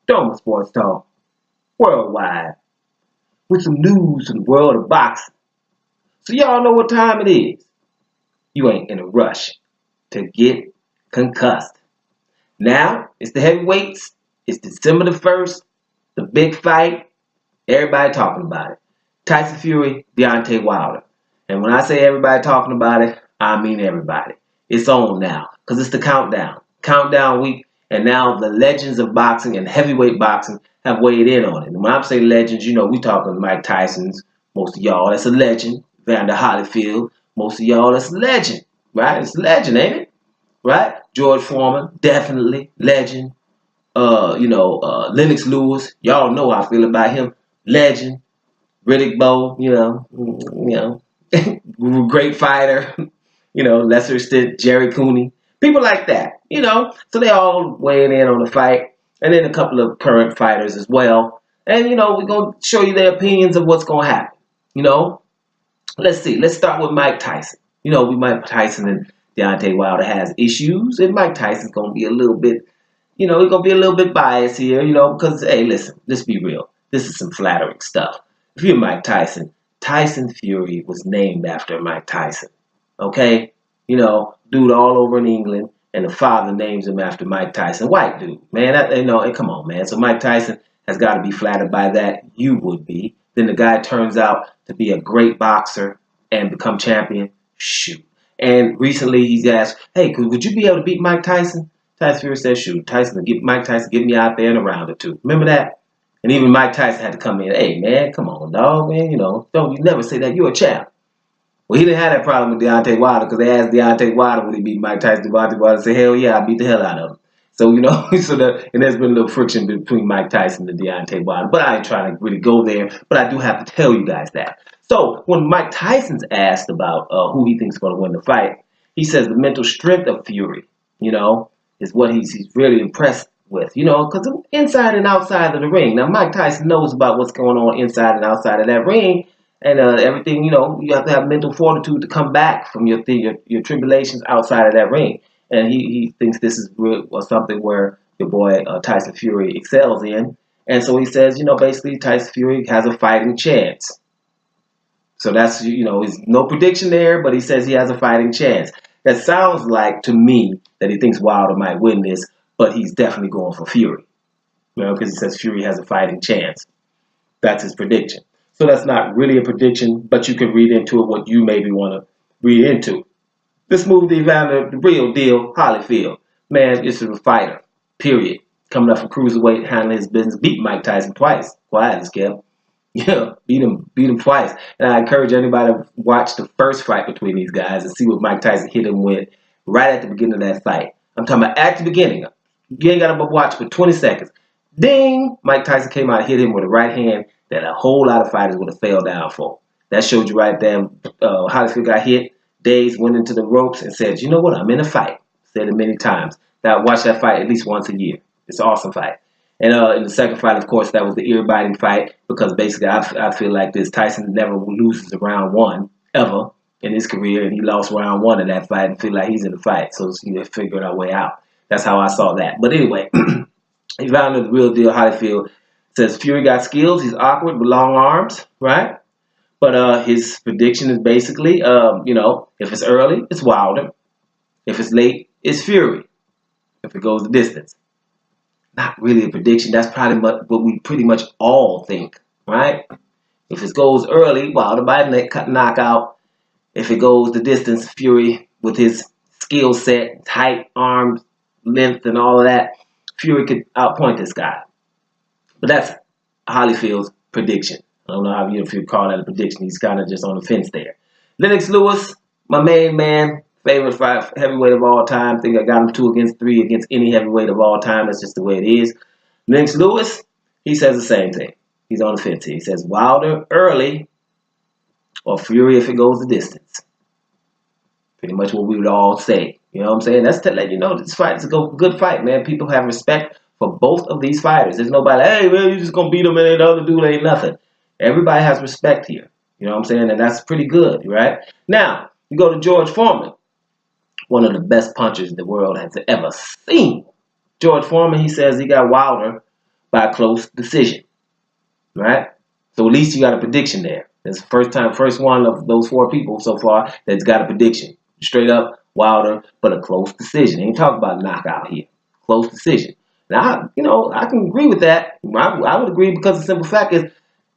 Doma Sports Talk, worldwide, with some news from the world of boxing. So y'all know what time it is. You ain't in a rush to get concussed. Now, it's the heavyweights. It's December the 1st, the big fight. Everybody talking about it. Tyson Fury, Deontay Wilder. And when I say everybody talking about it, I mean everybody. It's on now because it's the countdown. Countdown week. And now the legends of boxing and heavyweight boxing have weighed in on it. And when I say legends, you know, we talking Mike Tyson's. Most of y'all, that's a legend. Vander Holyfield. Most of y'all, that's a legend. Right? It's a legend, ain't it? Right? George Foreman, definitely legend. Lennox Lewis, y'all know how I feel about him. Legend. Riddick Bowe, great fighter. Lesser extent Jerry Cooney. People like that, So they all weighing in on the fight. And then a couple of current fighters as well. And, we're going to show you their opinions of what's going to happen. Let's see. Let's start with Mike Tyson. Mike Tyson and Deontay Wilder has issues. And Mike Tyson's going to be a little bit, he's going to be a little bit biased here, because, hey, listen, let's be real. This is some flattering stuff. If you're Mike Tyson, Tyson Fury was named after Mike Tyson. Okay? Dude all over in England, and the father names him after Mike Tyson. White dude, man. Come on, man. So Mike Tyson has got to be flattered by that. You would be. Then the guy turns out to be a great boxer and become champion. Shoot. And recently he's asked, hey, would you be able to beat Mike Tyson? Tyson Fury says, shoot, Mike Tyson, get me out there in a round or two. Remember that? And even Mike Tyson had to come in. Hey, man, come on, dog, man. You never say that. You're a champ. Well, he didn't have that problem with Deontay Wilder because they asked Deontay Wilder would he beat Mike Tyson. Deontay Wilder said, hell yeah, I beat the hell out of him. So, and there's been a little friction between Mike Tyson and Deontay Wilder. But I ain't trying to really go there. But I do have to tell you guys that. So when Mike Tyson's asked about who he thinks is going to win the fight, he says the mental strength of Fury, is what he's really impressed with, because inside and outside of the ring. Now, Mike Tyson knows about what's going on inside and outside of that ring, and everything. You have to have mental fortitude to come back from your tribulations outside of that ring. And he thinks this is something where your boy Tyson Fury excels in. And so he says, basically Tyson Fury has a fighting chance. So that's, there's no prediction there, but he says he has a fighting chance. That sounds like to me that he thinks Wilder might win this, but he's definitely going for Fury. Because he says Fury has a fighting chance. That's his prediction. So that's not really a prediction, but you can read into it what you maybe want to read into. Let's move to the real deal, Holyfield. Man, this is a fighter, period. Coming up from cruiserweight, handling his business, beat Mike Tyson twice. Quiet as kept. Yeah, beat him twice. And I encourage anybody to watch the first fight between these guys and see what Mike Tyson hit him with right at the beginning of that fight. I'm talking about at the beginning. You ain't got to watch for 20 seconds. Ding! Mike Tyson came out and hit him with a right hand that a whole lot of fighters would have fell down for. That showed you right there. Holyfield got hit. Days went into the ropes and said, you know what? I'm in a fight. Said it many times. Now watch that fight at least once a year. It's an awesome fight. And in the second fight, of course, that was the ear-biting fight because basically I feel like this. Tyson never loses a round one ever in his career, and he lost round one in that fight and feel like he's in the fight. So you figured our way out. That's how I saw that. But anyway, he found the real deal. Holyfield says Fury got skills. He's awkward with long arms, right? But his prediction is basically, if it's early, it's Wilder. If it's late, it's Fury. If it goes the distance. Not really a prediction. That's probably what we pretty much all think, right? If it goes early, Wilder by knockout. If it goes the distance, Fury with his skill set, height, arms, length, and all of that, Fury could outpoint this guy. But that's Holyfield's prediction. I don't know if you call that a prediction. He's kind of just on the fence there. Lennox Lewis, my main man. Favorite heavyweight of all time. Think I got him 2-3 against any heavyweight of all time. That's just the way it is. Lennox Lewis, he says the same thing. He's on the fence here. He says Wilder early or Fury if it goes the distance. Pretty much what we would all say. You know what I'm saying? That's to let you know this fight is a good fight, man. People have respect for both of these fighters. There's nobody, hey, man, you just going to beat him and the other dude ain't nothing. Everybody has respect here. You know what I'm saying? And that's pretty good, right? Now, you go to George Foreman. One of the best punchers the world has ever seen. George Foreman, he says he got Wilder by a close decision, right? So at least you got a prediction there. It's the first one of those four people so far that's got a prediction. Straight up Wilder, but a close decision. Ain't talking about knockout here. Close decision. Now, I can agree with that. I would agree because the simple fact is,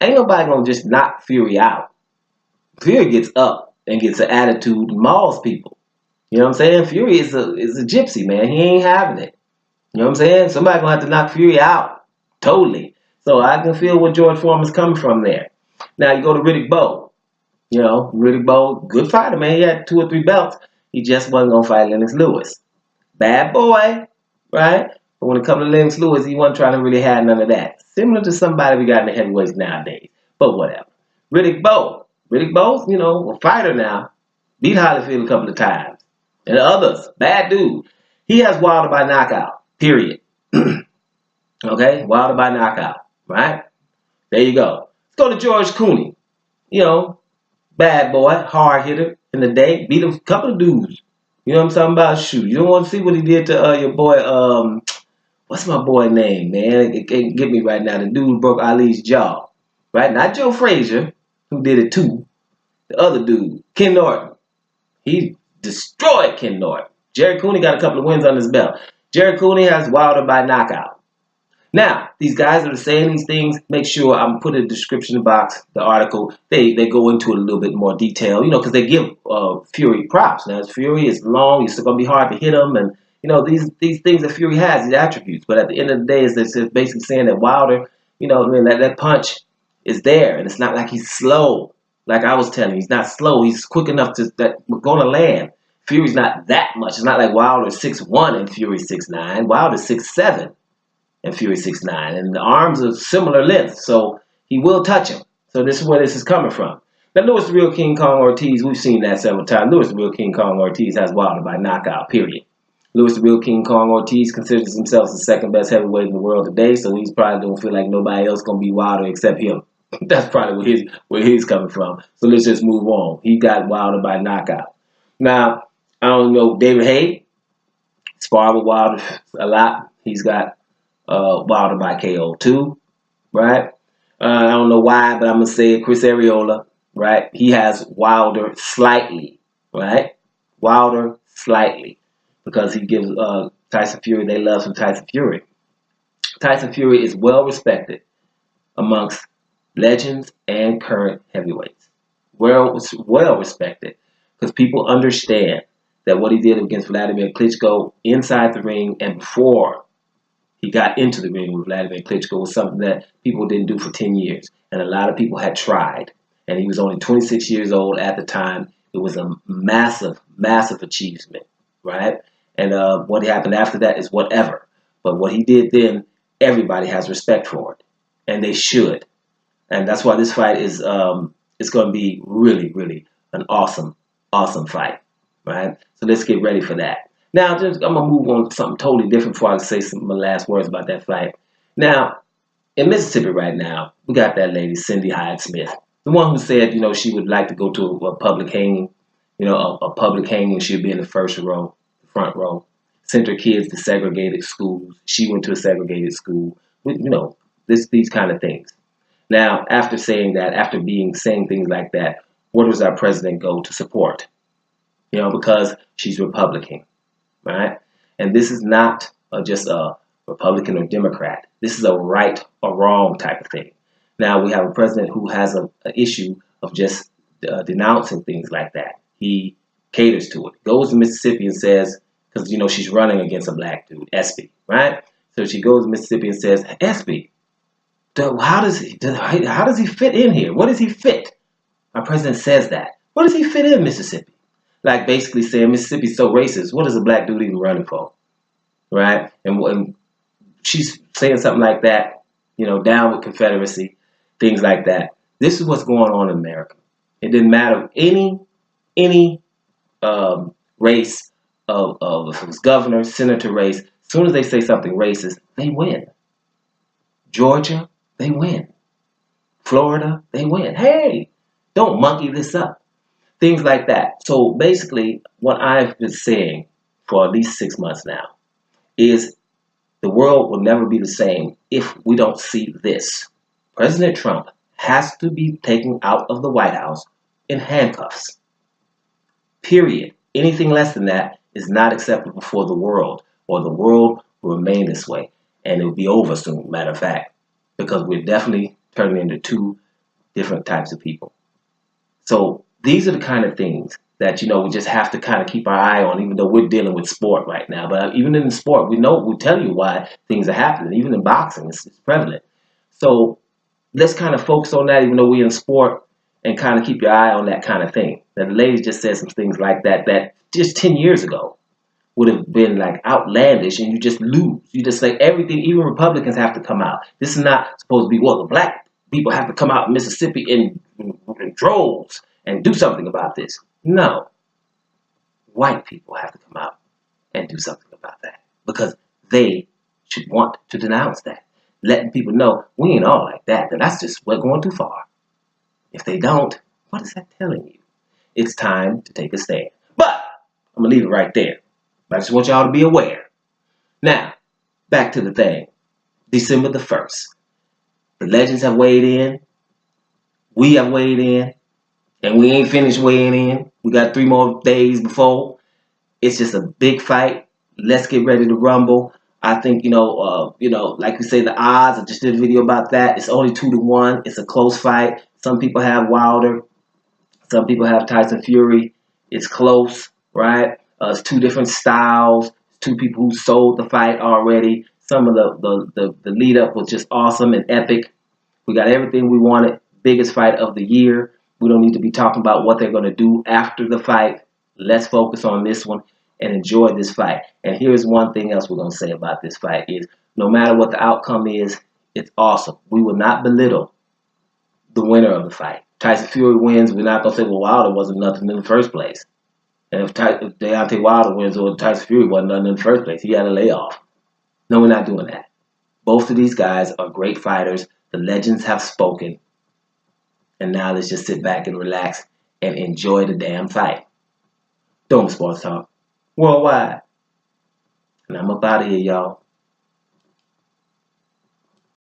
ain't nobody gonna just knock Fury out. Fury gets up and gets an attitude and mauls people. You know what I'm saying? Fury is a gypsy, man. He ain't having it. You know what I'm saying? Somebody gonna have to knock Fury out. Totally. So I can feel where George Foreman's coming from there. Now you go to Riddick Bowe. Riddick Bowe, good fighter, man. He had 2 or 3 belts. He just wasn't gonna fight Lennox Lewis. Bad boy, right? But when it comes to Lennox Lewis, he wasn't trying to really have none of that. Similar to somebody we got in the heavyweights nowadays. But whatever. Riddick Bowe, a fighter now. Beat Holyfield a couple of times. And others, bad dude. He has Wilder by knockout, period. Okay? Wilder by knockout, right? There you go. Let's go to George Cooney. Bad boy, hard hitter in the day. Beat a couple of dudes. You know what I'm talking about? Shoot. You don't want to see what he did to your boy, what's my boy name, man? It can't get me right now. The dude broke Ali's jaw. Right? Not Joe Frazier, who did it too. The other dude, Ken Norton. He destroyed Ken Norton. Jerry Cooney got a couple of wins on his belt. Jerry Cooney has Wilder by knockout. Now, these guys that are saying these things, make sure I'm putting in the description box, the article, they go into it a little bit more detail, because they give Fury props. Now, Fury is long, it's still going to be hard to hit him, and, these things that Fury has, these attributes. But at the end of the day, it's basically saying that Wilder, that punch is there, and it's not like he's slow. Like I was telling you, he's not slow. He's quick enough that we're going to land. Fury's not that much. It's not like Wilder's 6'1" and Fury's 6'9". Wilder's 6'7". and Fury 6'9", and the arms are similar length, so he will touch him. So this is where this is coming from. Now, Louis the Real King Kong Ortiz, we've seen that several times. Louis the Real King Kong Ortiz has Wilder by knockout, period. Louis the Real King Kong Ortiz considers himself the second best heavyweight in the world today, so he's probably don't feel like nobody else gonna be Wilder except him. That's probably where he's coming from. So let's just move on. He got Wilder by knockout. Now, I don't know, David Haye, sparred with Wilder a lot. He's got Wilder by KO too, right? I don't know why, but I'm going to say it. Chris Arreola, right? He has Wilder slightly, right? Wilder slightly. Because he gives Tyson Fury, they love some Tyson Fury. Tyson Fury is well respected amongst legends and current heavyweights. Well respected. Because people understand that what he did against Vladimir Klitschko inside the ring and before he got into the ring with Vladimir Klitschko was something that people didn't do for 10 years. And a lot of people had tried. And he was only 26 years old at the time. It was a massive, massive achievement, right? And what happened after that is whatever. But what he did then, everybody has respect for it. And they should. And that's why this fight is it's going to be really, really an awesome, awesome fight, right? So let's get ready for that. Now, I'm going to move on to something totally different before I say some of my last words about that fight. Now, in Mississippi right now, we got that lady, Cindy Hyde-Smith, the one who said, she would like to go to a public hanging, a public hanging. She'd be in the front row, sent her kids to segregated schools. She went to a segregated school, these kind of things. Now, after saying that, saying things like that, where does our president go to support? Because she's Republican. Right? And this is not just a Republican or Democrat. This is a right or wrong type of thing. Now, we have a president who has an issue of just denouncing things like that. He caters to it. Goes to Mississippi and says, because, she's running against a black dude, Espy, right? So she goes to Mississippi and says, Espy, how does he fit in here? What does he fit? Our president says that. What does he fit in Mississippi? Like basically saying Mississippi's so racist, what is a black dude even running for? Right? And she's saying something like that, down with Confederacy, things like that. This is what's going on in America. It didn't matter any race of if it was governor, senator race. As soon as they say something racist, they win. Georgia, they win. Florida, they win. Hey, don't monkey this up. Things like that. So basically, what I've been saying for at least 6 months now is The world will never be the same if we don't see this. President Trump has to be taken out of the White House in handcuffs. Period. Anything less than that is not acceptable for the world, or the world will remain this way. And it will be over soon, matter of fact, because we're definitely turning into two different types of people. So these are the kind of things that, we just have to kind of keep our eye on, even though we're dealing with sport right now. But even in the sport, we tell you why things are happening. Even in boxing, it's prevalent. So let's kind of focus on that, even though we're in sport, and kind of keep your eye on that kind of thing. Now, the lady just said some things like that just 10 years ago would have been like outlandish, and you just lose. You just say everything, even Republicans have to come out. This is not supposed to be, the black people have to come out in Mississippi in droves and do something about this. No. White people have to come out and do something about that, because they should want to denounce that. Letting people know we ain't all like that. We're going too far. If they don't, what is that telling you? It's time to take a stand. But I'm going to leave it right there. I just want y'all to be aware. Now, back to the thing. December the 1st. The legends have weighed in. We have weighed in. And we ain't finished weighing in. We got 3 more days before. It's just a big fight. Let's get ready to rumble. I think, like we say, the odds, I just did a video about that. It's only 2-1. It's a close fight. Some people have Wilder. Some people have Tyson Fury. It's close, right? It's 2 different styles. 2 people who sold the fight already. Some of the lead up was just awesome and epic. We got everything we wanted. Biggest fight of the year. We don't need to be talking about what they're going to do after the fight. Let's focus on this one and enjoy this fight. And here's one thing else we're going to say about this fight is no matter what the outcome is, it's awesome. We will not belittle the winner of the fight. Tyson Fury wins, we're not going to say, well, Wilder wasn't nothing in the first place. And if Deontay Wilder wins, or Tyson Fury wasn't nothing in the first place, he had a layoff. No, we're not doing that. Both of these guys are great fighters. The legends have spoken. And now let's just sit back and relax and enjoy the damn fight. Dome Sports Talk Worldwide. And I'm up out of here, y'all.